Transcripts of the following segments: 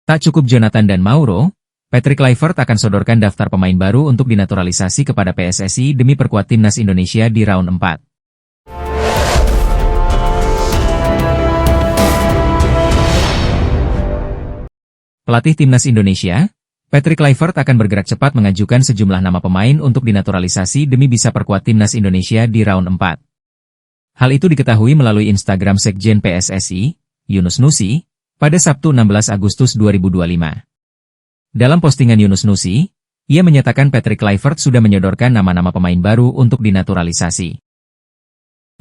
Tak cukup Jonathan dan Mauro, Patrick Kluivert akan sodorkan daftar pemain baru untuk dinaturalisasi kepada PSSI demi perkuat timnas Indonesia di round 4. Pelatih timnas Indonesia, Patrick Kluivert akan bergerak cepat mengajukan sejumlah nama pemain untuk dinaturalisasi demi bisa perkuat timnas Indonesia di round 4. Hal itu diketahui melalui Instagram Sekjen PSSI, Yunus Nusi, pada Sabtu 16 Agustus 2025. Dalam postingan Yunus Nusi, ia menyatakan Patrick Kluivert sudah menyodorkan nama-nama pemain baru untuk dinaturalisasi.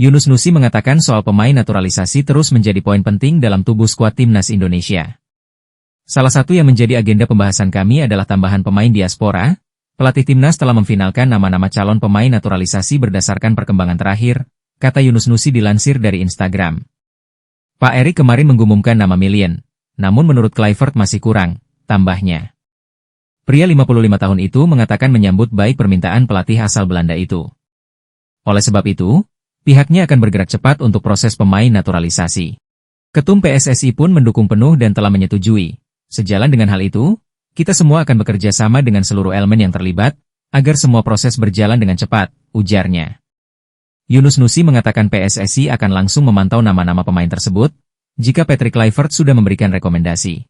Yunus Nusi mengatakan soal pemain naturalisasi terus menjadi poin penting dalam tubuh skuad timnas Indonesia. Salah satu yang menjadi agenda pembahasan kami adalah tambahan pemain diaspora. Pelatih timnas telah memfinalkan nama-nama calon pemain naturalisasi berdasarkan perkembangan terakhir, kata Yunus Nusi dilansir dari Instagram. Pak Erik kemarin mengumumkan nama Milian, namun menurut Kluivert masih kurang, tambahnya. Pria 55 tahun itu mengatakan menyambut baik permintaan pelatih asal Belanda itu. Oleh sebab itu, pihaknya akan bergerak cepat untuk proses pemain naturalisasi. Ketum PSSI pun mendukung penuh dan telah menyetujui. Sejalan dengan hal itu, kita semua akan bekerja sama dengan seluruh elemen yang terlibat, agar semua proses berjalan dengan cepat, ujarnya. Yunus Nusi mengatakan PSSI akan langsung memantau nama-nama pemain tersebut, jika Patrick Kluivert sudah memberikan rekomendasi.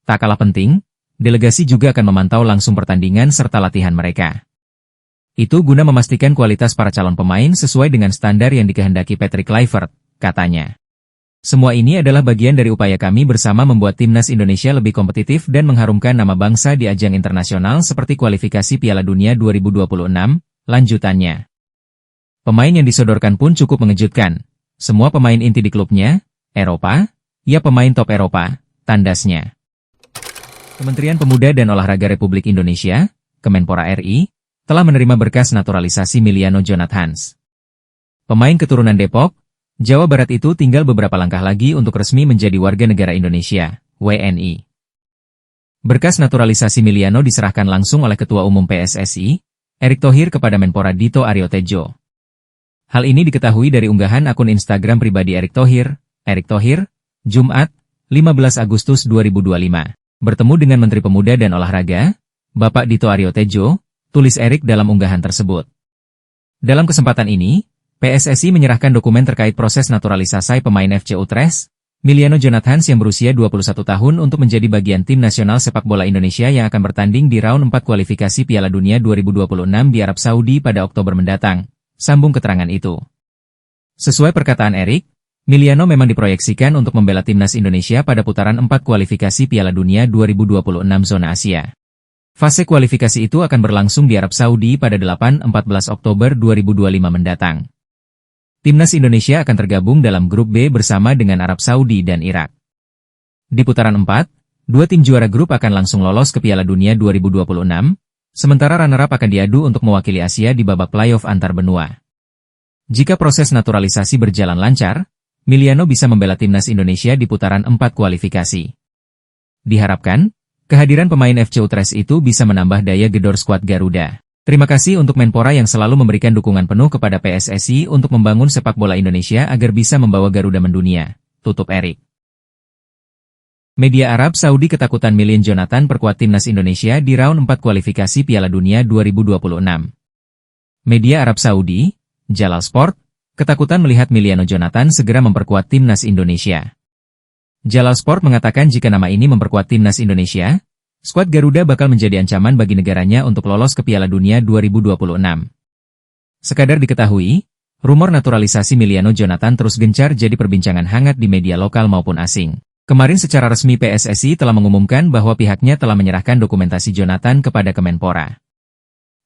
Tak kalah penting, delegasi juga akan memantau langsung pertandingan serta latihan mereka. Itu guna memastikan kualitas para calon pemain sesuai dengan standar yang dikehendaki Patrick Kluivert, katanya. Semua ini adalah bagian dari upaya kami bersama membuat timnas Indonesia lebih kompetitif dan mengharumkan nama bangsa di ajang internasional seperti kualifikasi Piala Dunia 2026, lanjutannya. Pemain yang disodorkan pun cukup mengejutkan. Semua pemain inti di klubnya, Eropa, ya pemain top Eropa, tandasnya. Kementerian Pemuda dan Olahraga Republik Indonesia, Kemenpora RI, telah menerima berkas naturalisasi Miliano Jonathans. Pemain keturunan Depok, Jawa Barat itu tinggal beberapa langkah lagi untuk resmi menjadi warga negara Indonesia, WNI. Berkas naturalisasi Miliano diserahkan langsung oleh Ketua Umum PSSI, Erick Thohir kepada Menpora Dito Aryo Tejo. Hal ini diketahui dari unggahan akun Instagram pribadi Erick Thohir, Jumat, 15 Agustus 2025. Bertemu dengan Menteri Pemuda dan Olahraga, Bapak Dito Aryo Tejo, tulis Erick dalam unggahan tersebut. Dalam kesempatan ini, PSSI menyerahkan dokumen terkait proses naturalisasi pemain FC Utrecht, Miliano Jonathans yang berusia 21 tahun untuk menjadi bagian tim nasional sepak bola Indonesia yang akan bertanding di round 4 kualifikasi Piala Dunia 2026 di Arab Saudi pada Oktober mendatang, sambung keterangan itu. Sesuai perkataan Erick, Miliano memang diproyeksikan untuk membela timnas Indonesia pada putaran 4 kualifikasi Piala Dunia 2026 zona Asia. Fase kualifikasi itu akan berlangsung di Arab Saudi pada 8-14 Oktober 2025 mendatang. Timnas Indonesia akan tergabung dalam grup B bersama dengan Arab Saudi dan Irak. Di putaran 4, dua tim juara grup akan langsung lolos ke Piala Dunia 2026, sementara runner-up akan diadu untuk mewakili Asia di babak playoff antar benua. Jika proses naturalisasi berjalan lancar, Miliano bisa membela timnas Indonesia di putaran 4 kualifikasi. Diharapkan, kehadiran pemain FC Utrecht itu bisa menambah daya gedor skuad Garuda. Terima kasih untuk Menpora yang selalu memberikan dukungan penuh kepada PSSI untuk membangun sepak bola Indonesia agar bisa membawa Garuda mendunia, tutup Erick. Media Arab Saudi ketakutan Milian Jonathan perkuat timnas Indonesia di round 4 kualifikasi Piala Dunia 2026. Media Arab Saudi, Jalal Sport, ketakutan melihat Miliano Jonathan segera memperkuat timnas Indonesia. Jalal Sport mengatakan jika nama ini memperkuat timnas Indonesia, skuad Garuda bakal menjadi ancaman bagi negaranya untuk lolos ke Piala Dunia 2026. Sekadar diketahui, rumor naturalisasi Miliano Jonathan terus gencar jadi perbincangan hangat di media lokal maupun asing. Kemarin secara resmi PSSI telah mengumumkan bahwa pihaknya telah menyerahkan dokumentasi Jonathan kepada Kemenpora.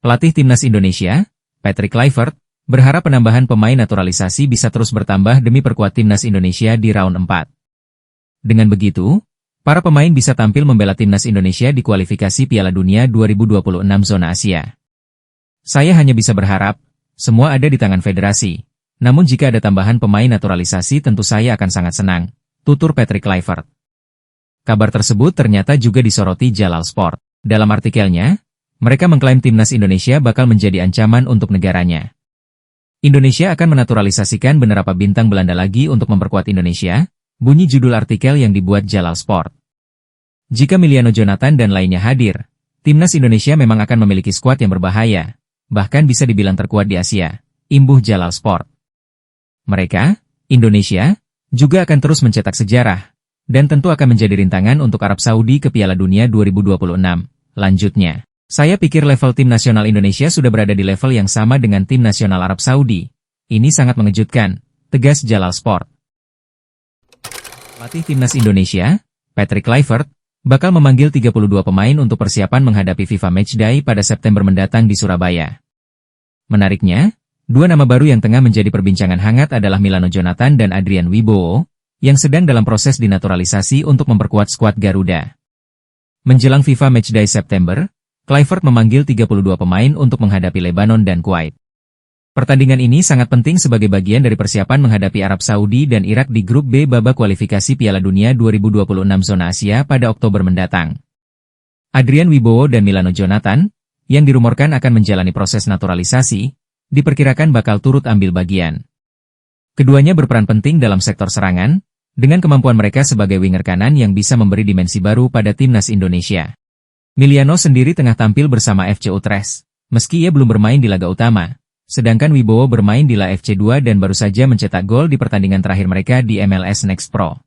Pelatih timnas Indonesia, Patrick Kluivert, berharap penambahan pemain naturalisasi bisa terus bertambah demi perkuat timnas Indonesia di round 4. Dengan begitu, para pemain bisa tampil membela timnas Indonesia di kualifikasi Piala Dunia 2026 zona Asia. Saya hanya bisa berharap, semua ada di tangan federasi. Namun jika ada tambahan pemain naturalisasi tentu saya akan sangat senang, tutur Patrick Kluivert. Kabar tersebut ternyata juga disoroti Jalal Sport. Dalam artikelnya, mereka mengklaim timnas Indonesia bakal menjadi ancaman untuk negaranya. Indonesia akan menaturalisasikan beberapa bintang Belanda lagi untuk memperkuat Indonesia, bunyi judul artikel yang dibuat Jalal Sport. Jika Emiliano Jonathan dan lainnya hadir, timnas Indonesia memang akan memiliki skuad yang berbahaya, bahkan bisa dibilang terkuat di Asia, imbuh Jalal Sport. Mereka, Indonesia, juga akan terus mencetak sejarah, dan tentu akan menjadi rintangan untuk Arab Saudi ke Piala Dunia 2026. Lanjutnya, saya pikir level tim nasional Indonesia sudah berada di level yang sama dengan tim nasional Arab Saudi. Ini sangat mengejutkan, tegas Jalal Sport. Pelatih timnas Indonesia, Patrick Kluivert, bakal memanggil 32 pemain untuk persiapan menghadapi FIFA Matchday pada September mendatang di Surabaya. Menariknya, dua nama baru yang tengah menjadi perbincangan hangat adalah Emiliano Jonathan dan Adrian Wibowo, yang sedang dalam proses dinaturalisasi untuk memperkuat skuad Garuda. Menjelang FIFA Matchday September, Kluivert memanggil 32 pemain untuk menghadapi Lebanon dan Kuwait. Pertandingan ini sangat penting sebagai bagian dari persiapan menghadapi Arab Saudi dan Irak di grup B babak kualifikasi Piala Dunia 2026 zona Asia pada Oktober mendatang. Adrian Wibowo dan Emiliano Jonathan, yang dirumorkan akan menjalani proses naturalisasi, diperkirakan bakal turut ambil bagian. Keduanya berperan penting dalam sektor serangan, dengan kemampuan mereka sebagai winger kanan yang bisa memberi dimensi baru pada timnas Indonesia. Emiliano sendiri tengah tampil bersama FC Utrecht, meski ia belum bermain di laga utama. Sedangkan Wibowo bermain di La FC2 dan baru saja mencetak gol di pertandingan terakhir mereka di MLS Next Pro.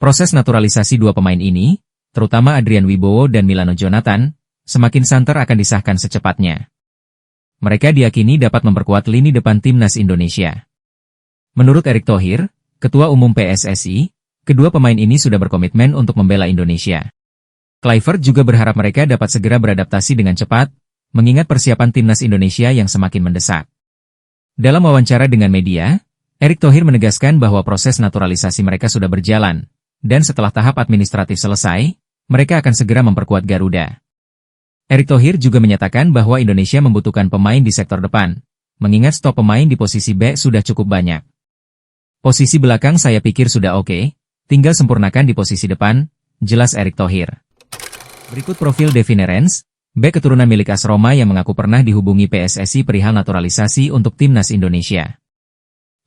Proses naturalisasi dua pemain ini, terutama Adrian Wibowo dan Emiliano Jonathan, semakin santer akan disahkan secepatnya. Mereka diyakini dapat memperkuat lini depan timnas Indonesia. Menurut Erick Thohir, Ketua Umum PSSI, kedua pemain ini sudah berkomitmen untuk membela Indonesia. Kluivert juga berharap mereka dapat segera beradaptasi dengan cepat, mengingat persiapan timnas Indonesia yang semakin mendesak. Dalam wawancara dengan media, Erick Thohir menegaskan bahwa proses naturalisasi mereka sudah berjalan, dan setelah tahap administratif selesai, mereka akan segera memperkuat Garuda. Erick Thohir juga menyatakan bahwa Indonesia membutuhkan pemain di sektor depan, mengingat stok pemain di posisi B sudah cukup banyak. Posisi belakang saya pikir sudah oke, tinggal sempurnakan di posisi depan, jelas Erick Thohir. Berikut profil Devine Rens, bek keturunan milik AS Roma yang mengaku pernah dihubungi PSSI perihal naturalisasi untuk timnas Indonesia.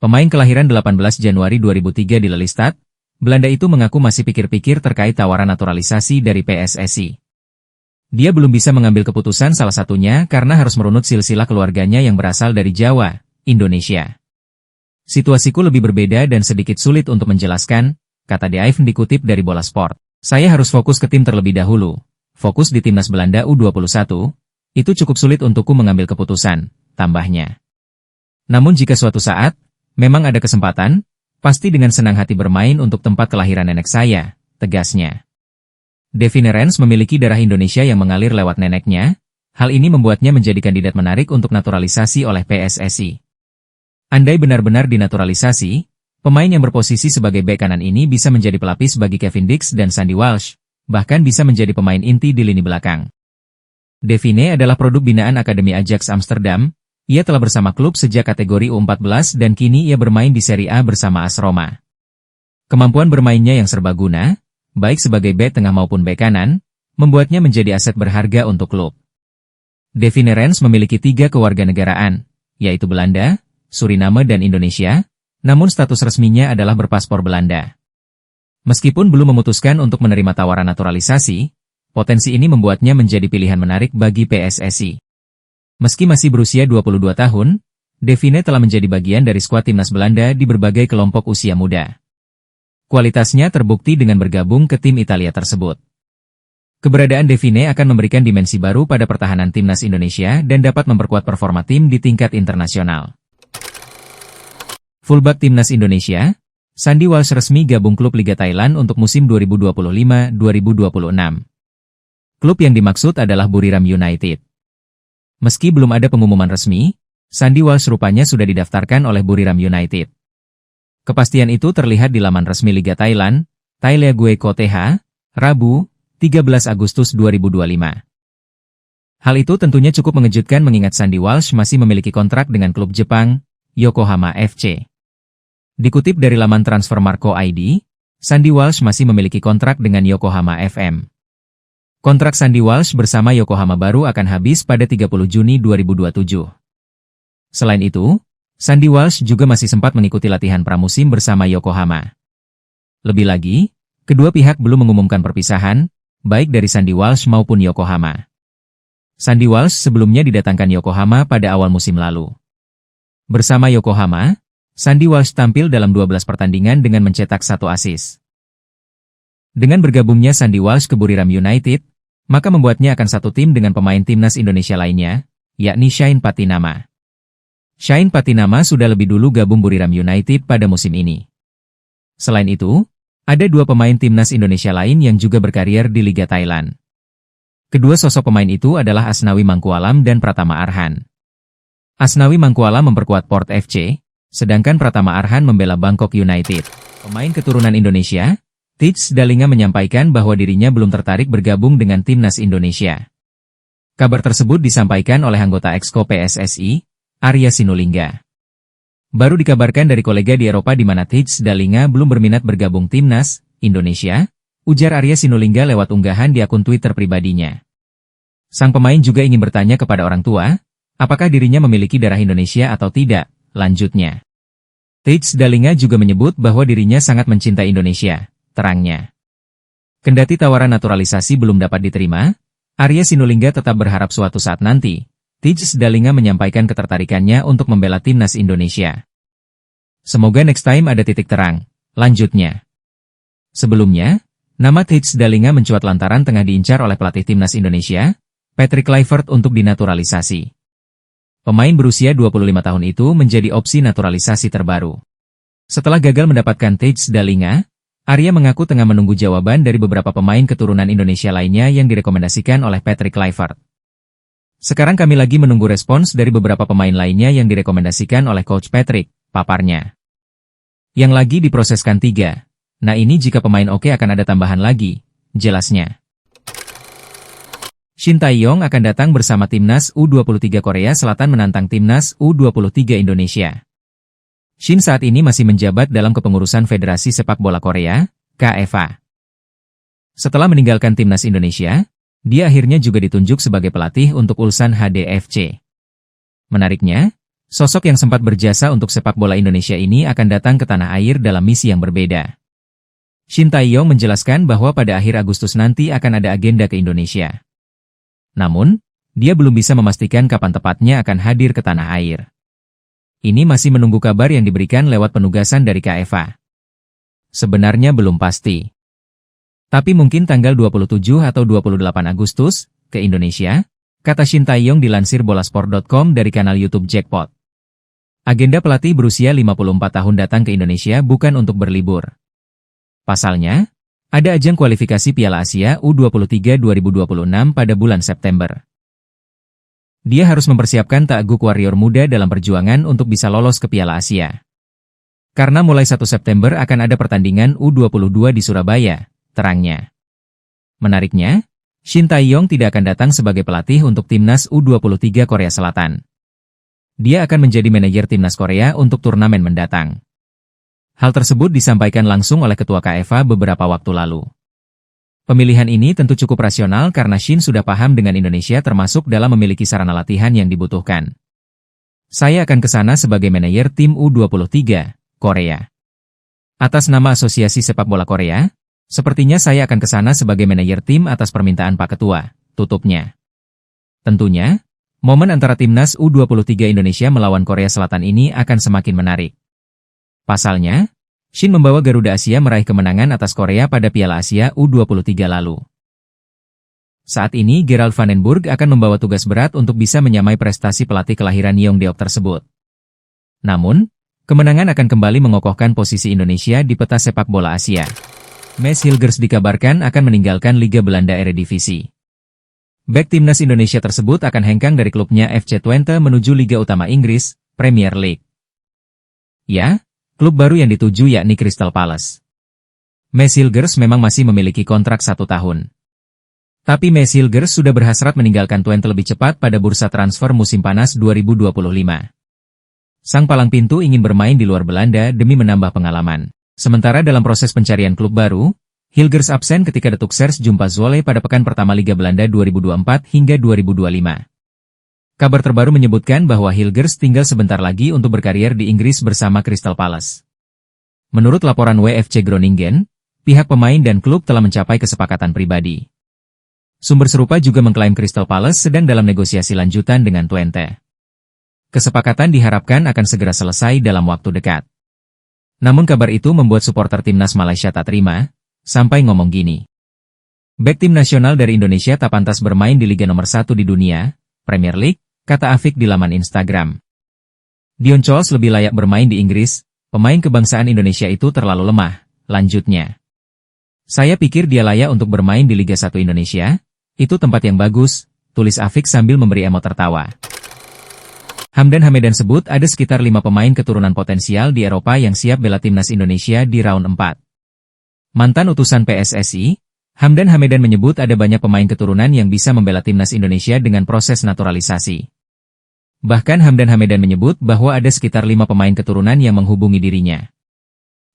Pemain kelahiran 18 Januari 2003 di Lelystad, Belanda itu mengaku masih pikir-pikir terkait tawaran naturalisasi dari PSSI. Dia belum bisa mengambil keputusan salah satunya karena harus merunut silsilah keluarganya yang berasal dari Jawa, Indonesia. Situasiku lebih berbeda dan sedikit sulit untuk menjelaskan, kata De Ive dikutip dari Bola Sport. Saya harus fokus ke tim terlebih dahulu. Fokus di timnas Belanda U21, itu cukup sulit untukku mengambil keputusan, tambahnya. Namun jika suatu saat, memang ada kesempatan, pasti dengan senang hati bermain untuk tempat kelahiran nenek saya, tegasnya. Devine Rens memiliki darah Indonesia yang mengalir lewat neneknya, hal ini membuatnya menjadi kandidat menarik untuk naturalisasi oleh PSSI. Andai benar-benar dinaturalisasi, pemain yang berposisi sebagai bek kanan ini bisa menjadi pelapis bagi Kevin Dix dan Sandy Walsh, bahkan bisa menjadi pemain inti di lini belakang. Devine adalah produk binaan Akademi Ajax Amsterdam, ia telah bersama klub sejak kategori U14 dan kini ia bermain di Serie A bersama AS Roma. Kemampuan bermainnya yang serbaguna, baik sebagai bek tengah maupun bek kanan, membuatnya menjadi aset berharga untuk klub. Devine Rens memiliki 3 kewarganegaraan, yaitu Belanda, Suriname dan Indonesia, namun status resminya adalah berpaspor Belanda. Meskipun belum memutuskan untuk menerima tawaran naturalisasi, potensi ini membuatnya menjadi pilihan menarik bagi PSSI. Meski masih berusia 22 tahun, Devine telah menjadi bagian dari skuad timnas Belanda di berbagai kelompok usia muda. Kualitasnya terbukti dengan bergabung ke tim Italia tersebut. Keberadaan Devine akan memberikan dimensi baru pada pertahanan timnas Indonesia dan dapat memperkuat performa tim di tingkat internasional. Fullback timnas Indonesia, Sandy Walsh resmi gabung klub Liga Thailand untuk musim 2025-2026. Klub yang dimaksud adalah Buriram United. Meski belum ada pengumuman resmi, Sandy Walsh rupanya sudah didaftarkan oleh Buriram United. Kepastian itu terlihat di laman resmi Liga Thailand, Thaileague KTH, Rabu, 13 Agustus 2025. Hal itu tentunya cukup mengejutkan mengingat Sandy Walsh masih memiliki kontrak dengan klub Jepang, Yokohama FC. Dikutip dari laman Transfermarkt ID, Sandy Walsh masih memiliki kontrak dengan Yokohama FM. Kontrak Sandy Walsh bersama Yokohama baru akan habis pada 30 Juni 2027. Selain itu, Sandy Walsh juga masih sempat mengikuti latihan pramusim bersama Yokohama. Lebih lagi, kedua pihak belum mengumumkan perpisahan, baik dari Sandy Walsh maupun Yokohama. Sandy Walsh sebelumnya didatangkan Yokohama pada awal musim lalu. Bersama Yokohama, Sandy Walsh tampil dalam 12 pertandingan dengan mencetak 1 assist. Dengan bergabungnya Sandy Walsh ke Buriram United, maka membuatnya akan satu tim dengan pemain timnas Indonesia lainnya, yakni Shane Patinama. Shane Patinama sudah lebih dulu gabung Buriram United pada musim ini. Selain itu, ada 2 pemain timnas Indonesia lain yang juga berkarier di Liga Thailand. Kedua sosok pemain itu adalah Asnawi Mangkualam dan Pratama Arhan. Asnawi Mangkualam memperkuat Port FC, sedangkan Pratama Arhan membela Bangkok United. Pemain keturunan Indonesia, Tijs Dalinga menyampaikan bahwa dirinya belum tertarik bergabung dengan timnas Indonesia. Kabar tersebut disampaikan oleh anggota Exco PSSI, Arya Sinulinga. Baru dikabarkan dari kolega di Eropa di mana Tijs Dalinga belum berminat bergabung timnas Indonesia, ujar Arya Sinulinga lewat unggahan di akun Twitter pribadinya. Sang pemain juga ingin bertanya kepada orang tua, apakah dirinya memiliki darah Indonesia atau tidak, lanjutnya. Tijs Dalinga juga menyebut bahwa dirinya sangat mencintai Indonesia, terangnya. Kendati tawaran naturalisasi belum dapat diterima, Arya Sinulinga tetap berharap suatu saat nanti, Tijs Dalinga menyampaikan ketertarikannya untuk membela timnas Indonesia. Semoga next time ada titik terang, lanjutnya. Sebelumnya, nama Tijs Dalinga mencuat lantaran tengah diincar oleh pelatih timnas Indonesia, Patrick Kluivert untuk dinaturalisasi. Pemain berusia 25 tahun itu menjadi opsi naturalisasi terbaru. Setelah gagal mendapatkan Tijs Dalinga, Arya mengaku tengah menunggu jawaban dari beberapa pemain keturunan Indonesia lainnya yang direkomendasikan oleh Patrick Kluivert. Sekarang kami lagi menunggu respons dari beberapa pemain lainnya yang direkomendasikan oleh Coach Patrick, paparnya. Yang lagi diproseskan 3. Nah ini jika pemain oke akan ada tambahan lagi, jelasnya. Shin Tae-yong akan datang bersama timnas U23 Korea Selatan menantang timnas U23 Indonesia. Shin saat ini masih menjabat dalam kepengurusan Federasi Sepak Bola Korea, KFA. Setelah meninggalkan timnas Indonesia, dia akhirnya juga ditunjuk sebagai pelatih untuk Ulsan HDFC. Menariknya, sosok yang sempat berjasa untuk sepak bola Indonesia ini akan datang ke tanah air dalam misi yang berbeda. Shin Tae-yong menjelaskan bahwa pada akhir Agustus nanti akan ada agenda ke Indonesia. Namun, dia belum bisa memastikan kapan tepatnya akan hadir ke tanah air. Ini masih menunggu kabar yang diberikan lewat penugasan dari KFA. Sebenarnya belum pasti. Tapi mungkin tanggal 27 atau 28 Agustus, ke Indonesia, kata Shin Tae-yong dilansir bolasport.com dari kanal YouTube Jackpot. Agenda pelatih berusia 54 tahun datang ke Indonesia bukan untuk berlibur. Pasalnya, ada ajang kualifikasi Piala Asia U23 2026 pada bulan September. Dia harus mempersiapkan Taeguk Warrior muda dalam perjuangan untuk bisa lolos ke Piala Asia. Karena mulai 1 September akan ada pertandingan U22 di Surabaya, terangnya. Menariknya, Shin Tae-yong tidak akan datang sebagai pelatih untuk timnas U23 Korea Selatan. Dia akan menjadi manajer timnas Korea untuk turnamen mendatang. Hal tersebut disampaikan langsung oleh Ketua KFA beberapa waktu lalu. Pemilihan ini tentu cukup rasional karena Shin sudah paham dengan Indonesia termasuk dalam memiliki sarana latihan yang dibutuhkan. Saya akan ke sana sebagai manajer tim U23, Korea. Atas nama Asosiasi Sepak Bola Korea, sepertinya saya akan ke sana sebagai manajer tim atas permintaan Pak Ketua, tutupnya. Tentunya, momen antara timnas U23 Indonesia melawan Korea Selatan ini akan semakin menarik. Pasalnya, Shin membawa Garuda Asia meraih kemenangan atas Korea pada Piala Asia U23 lalu. Saat ini Gerald Vandenburg akan membawa tugas berat untuk bisa menyamai prestasi pelatih kelahiran Yeongdeok tersebut. Namun, kemenangan akan kembali mengokohkan posisi Indonesia di peta sepak bola Asia. Mads Hilgers dikabarkan akan meninggalkan Liga Belanda Eredivisie. Bek timnas Indonesia tersebut akan hengkang dari klubnya FC Twente menuju Liga Utama Inggris, Premier League. Ya, klub baru yang dituju yakni Crystal Palace. Mads Hilgers memang masih memiliki kontrak 1 tahun. Tapi Mads Hilgers sudah berhasrat meninggalkan Twente lebih cepat pada bursa transfer musim panas 2025. Sang palang pintu ingin bermain di luar Belanda demi menambah pengalaman. Sementara dalam proses pencarian klub baru, Hilgers absen ketika Detuk Sers jumpa Zwolle pada pekan pertama Liga Belanda 2024 hingga 2025. Kabar terbaru menyebutkan bahwa Hilgers tinggal sebentar lagi untuk berkarier di Inggris bersama Crystal Palace. Menurut laporan WFC Groningen, pihak pemain dan klub telah mencapai kesepakatan pribadi. Sumber serupa juga mengklaim Crystal Palace sedang dalam negosiasi lanjutan dengan Twente. Kesepakatan diharapkan akan segera selesai dalam waktu dekat. Namun kabar itu membuat supporter timnas Malaysia tak terima, sampai ngomong gini. Bek tim nasional dari Indonesia tak pantas bermain di Liga nomor 1 di dunia, Premier League, kata Afik di laman Instagram. Dion Scholes lebih layak bermain di Inggris, pemain kebangsaan Indonesia itu terlalu lemah, lanjutnya. Saya pikir dia layak untuk bermain di Liga 1 Indonesia, itu tempat yang bagus, tulis Afik sambil memberi emot tertawa. Hamdan Hamedan sebut ada sekitar 5 pemain keturunan potensial di Eropa yang siap bela timnas Indonesia di round 4. Mantan utusan PSSI, Hamdan Hamedan menyebut ada banyak pemain keturunan yang bisa membela timnas Indonesia dengan proses naturalisasi. Bahkan Hamdan Hamedan menyebut bahwa ada sekitar 5 pemain keturunan yang menghubungi dirinya.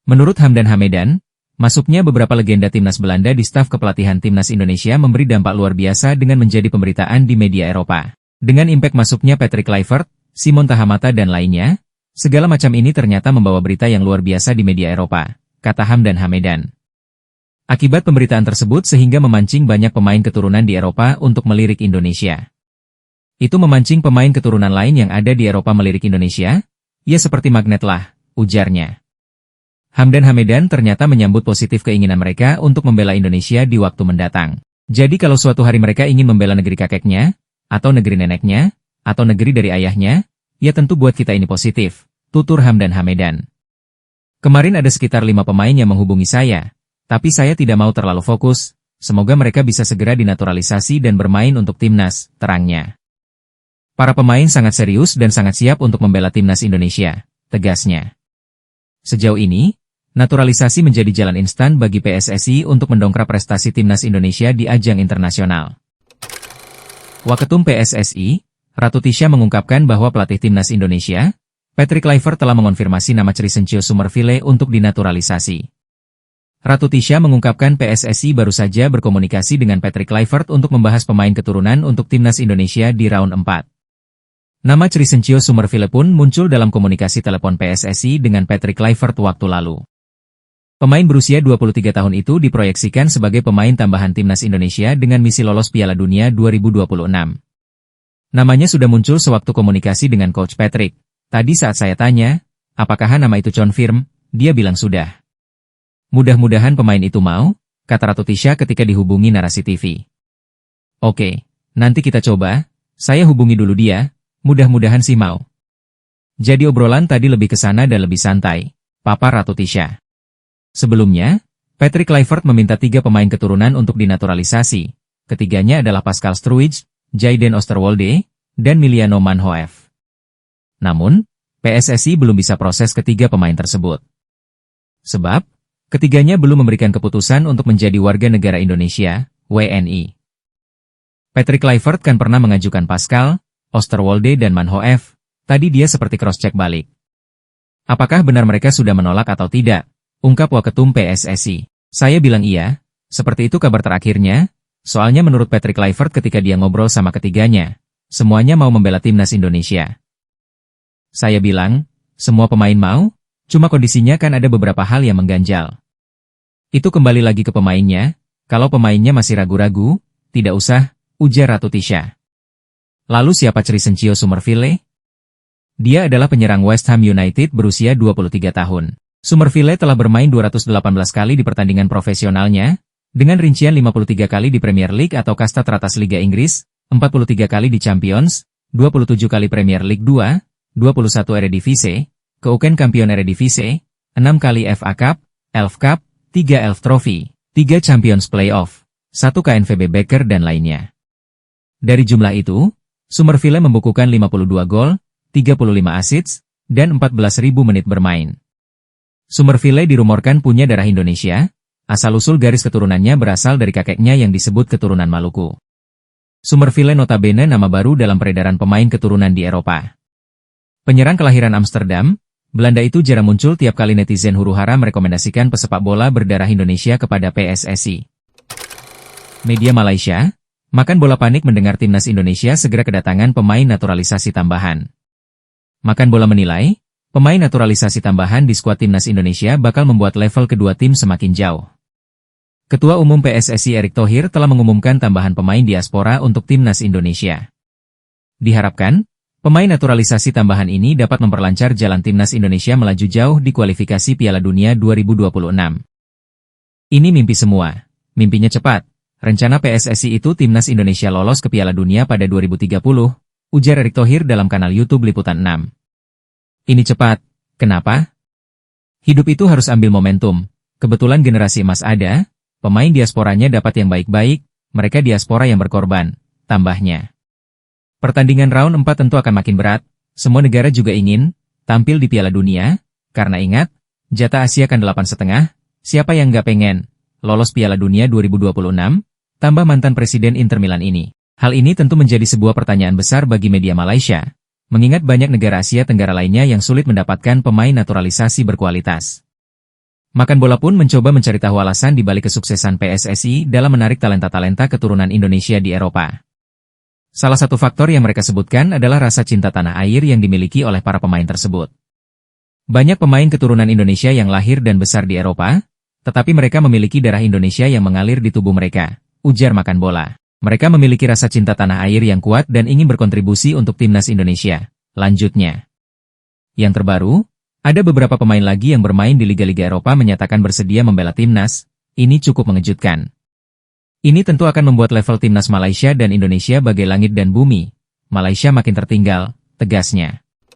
Menurut Hamdan Hamedan, masuknya beberapa legenda timnas Belanda di staf kepelatihan timnas Indonesia memberi dampak luar biasa dengan menjadi pemberitaan di media Eropa. Dengan impact masuknya Patrick Kluivert, Simon Tahamata dan lainnya, segala macam ini ternyata membawa berita yang luar biasa di media Eropa, kata Hamdan Hamedan. Akibat pemberitaan tersebut sehingga memancing banyak pemain keturunan di Eropa untuk melirik Indonesia. Itu memancing pemain keturunan lain yang ada di Eropa melirik Indonesia? Ya seperti magnet lah, ujarnya. Hamdan Hamedan ternyata menyambut positif keinginan mereka untuk membela Indonesia di waktu mendatang. Jadi kalau suatu hari mereka ingin membela negeri kakeknya, atau negeri neneknya, atau negeri dari ayahnya, ya tentu buat kita ini positif, tutur Hamdan Hamedan. Kemarin ada sekitar 5 pemain yang menghubungi saya, tapi saya tidak mau terlalu fokus, semoga mereka bisa segera dinaturalisasi dan bermain untuk timnas, terangnya. Para pemain sangat serius dan sangat siap untuk membela timnas Indonesia, tegasnya. Sejauh ini, naturalisasi menjadi jalan instan bagi PSSI untuk mendongkrak prestasi timnas Indonesia di ajang internasional. Waketum PSSI, Ratu Tisha mengungkapkan bahwa pelatih timnas Indonesia, Patrick Kluivert telah mengonfirmasi nama Christian Summerville untuk dinaturalisasi. Ratu Tisha mengungkapkan PSSI baru saja berkomunikasi dengan Patrick Kluivert untuk membahas pemain keturunan untuk timnas Indonesia di round 4. Nama Christian Summerville pun muncul dalam komunikasi telepon PSSI dengan Patrick Kluivert waktu lalu. Pemain berusia 23 tahun itu diproyeksikan sebagai pemain tambahan timnas Indonesia dengan misi lolos Piala Dunia 2026. Namanya sudah muncul sewaktu komunikasi dengan Coach Patrick. Tadi saat saya tanya, apakah nama itu confirm, dia bilang sudah. Mudah-mudahan pemain itu mau, kata Ratu Tisha ketika dihubungi Narasi TV. Oke, nanti kita coba, saya hubungi dulu dia, mudah-mudahan sih mau. Jadi obrolan tadi lebih ke sana dan lebih santai, Papa Ratu Tisha. Sebelumnya, Patrick Kluivert meminta 3 pemain keturunan untuk dinaturalisasi. Ketiganya adalah Pascal Struijk, Jayden Oosterwolde, dan Miliano Manhoef. Namun, PSSI belum bisa proses ketiga pemain tersebut. Sebab, ketiganya belum memberikan keputusan untuk menjadi warga negara Indonesia, WNI. Patrick Kluivert kan pernah mengajukan Pascal, Oosterwolde dan Manhoef, tadi dia seperti cross-check balik. Apakah benar mereka sudah menolak atau tidak? Ungkap Waketum PSSI. Saya bilang iya, seperti itu kabar terakhirnya, soalnya menurut Patrick Kluivert ketika dia ngobrol sama ketiganya, semuanya mau membela timnas Indonesia. Saya bilang, semua pemain mau, cuma kondisinya kan ada beberapa hal yang mengganjal. Itu kembali lagi ke pemainnya, kalau pemainnya masih ragu-ragu, tidak usah, ujar Ratu Tisha. Lalu siapa Christian Summerville? Dia adalah penyerang West Ham United berusia 23 tahun. Summerville telah bermain 218 kali di pertandingan profesionalnya, dengan rincian 53 kali di Premier League atau kasta teratas Liga Inggris, 43 kali di Champions, 27 kali Premier League 2, 21 Eredivisie, Keuken Kampion Eredivisie, 6 kali FA Cup, Elf Cup, 3 Elf Trophy, 3 Champions Playoff, 1 KNVB Beker dan lainnya. Dari jumlah itu, Summerville membukukan 52 gol, 35 assists, dan 14.000 menit bermain. Summerville dirumorkan punya darah Indonesia, asal-usul garis keturunannya berasal dari kakeknya yang disebut keturunan Maluku. Summerville notabene nama baru dalam peredaran pemain keturunan di Eropa. Penyerang kelahiran Amsterdam, Belanda itu jarang muncul tiap kali netizen huru-hara merekomendasikan pesepak bola berdarah Indonesia kepada PSSI. Media Malaysia, makan bola panik mendengar timnas Indonesia segera kedatangan pemain naturalisasi tambahan. Makan bola menilai, pemain naturalisasi tambahan di skuad timnas Indonesia bakal membuat level kedua tim semakin jauh. Ketua Umum PSSI Erick Thohir telah mengumumkan tambahan pemain diaspora untuk timnas Indonesia. Diharapkan, pemain naturalisasi tambahan ini dapat memperlancar jalan timnas Indonesia melaju jauh di kualifikasi Piala Dunia 2026. Ini mimpi semua. Mimpinya cepat. Rencana PSSI itu timnas Indonesia lolos ke Piala Dunia pada 2030, ujar Erick Thohir dalam kanal YouTube Liputan 6. Ini cepat. Kenapa? Hidup itu harus ambil momentum. Kebetulan generasi emas ada, pemain diasporanya dapat yang baik-baik, mereka diaspora yang berkorban, tambahnya. Pertandingan round 4 tentu akan makin berat, semua negara juga ingin tampil di Piala Dunia, karena ingat, jatah Asia kan 8,5, siapa yang nggak pengen lolos Piala Dunia 2026, tambah mantan Presiden Inter Milan ini. Hal ini tentu menjadi sebuah pertanyaan besar bagi media Malaysia, mengingat banyak negara Asia Tenggara lainnya yang sulit mendapatkan pemain naturalisasi berkualitas. Makan Bola pun mencoba mencari tahu alasan di balik kesuksesan PSSI dalam menarik talenta-talenta keturunan Indonesia di Eropa. Salah satu faktor yang mereka sebutkan adalah rasa cinta tanah air yang dimiliki oleh para pemain tersebut. Banyak pemain keturunan Indonesia yang lahir dan besar di Eropa, tetapi mereka memiliki darah Indonesia yang mengalir di tubuh mereka, ujar Makan Bola. Mereka memiliki rasa cinta tanah air yang kuat dan ingin berkontribusi untuk timnas Indonesia, lanjutnya. Yang terbaru, ada beberapa pemain lagi yang bermain di liga-liga Eropa menyatakan bersedia membela timnas, ini cukup mengejutkan. Ini tentu akan membuat level timnas Malaysia dan Indonesia bagai langit dan bumi. Malaysia makin tertinggal, tegasnya.